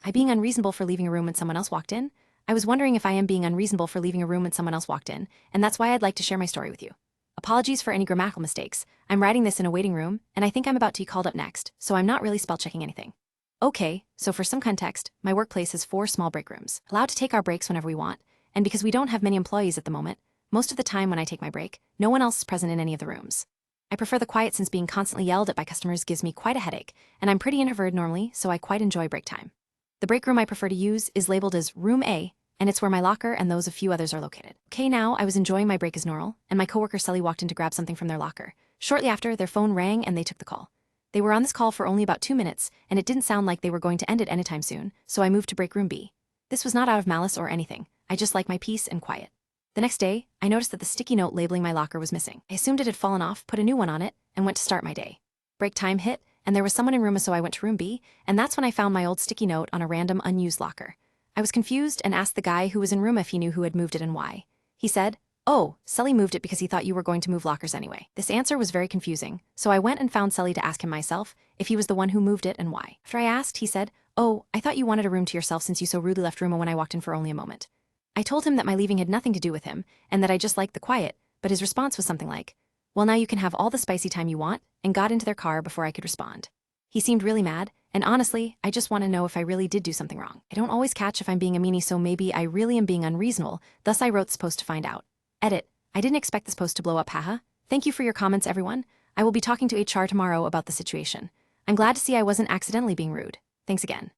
I being unreasonable for leaving a room when someone else walked in? I was wondering if I am being unreasonable for leaving a room when someone else walked in, and that's why I'd like to share my story with you. Apologies for any grammatical mistakes. I'm writing this in a waiting room, and I think I'm about to be called up next, so I'm not really spell checking anything. Okay, so for some context, my workplace has 4 small break rooms, allowed to take our breaks whenever we want, and because we don't have many employees at the moment, most of the time when I take my break, no one else is present in any of the rooms. I prefer the quiet since being constantly yelled at by customers gives me quite a headache, and I'm pretty introverted normally, so I quite enjoy break time. The break room I prefer to use is labeled as Room A, and it's where my locker and those of few others are located. Okay, now I was enjoying my break as normal, and my coworker Sully walked in to grab something from their locker. Shortly after, their phone rang and they took the call. They were on this call for only about 2 minutes, and it didn't sound like they were going to end it anytime soon, so I moved to break room B. This was not out of malice or anything. I just like my peace and quiet. The next day, I noticed that the sticky note labeling my locker was missing. I assumed it had fallen off, put a new one on it, and went to start my day. Break time hit, and there was someone in room A, so I went to room B, and that's when I found my old sticky note on a random unused locker. I was confused and asked the guy who was in room if he knew who had moved it and why. He said, "Oh, Sully moved it because he thought you were going to move lockers anyway." This answer was very confusing, so I went and found Sully to ask him myself if he was the one who moved it and why. After I asked, he said, "Oh, I thought you wanted a room to yourself since you so rudely left room A when I walked in for only a moment." I told him that my leaving had nothing to do with him and that I just liked the quiet, but his response was something like, "Well, now you can have all the spicy time you want," and got into their car before I could respond. He seemed really mad, and honestly, I just want to know if I really did do something wrong. I don't always catch if I'm being a meanie, so maybe I really am being unreasonable, thus I wrote this post to find out. Edit. I didn't expect this post to blow up, haha. Thank you for your comments, everyone. I will be talking to HR tomorrow about the situation. I'm glad to see I wasn't accidentally being rude. Thanks again.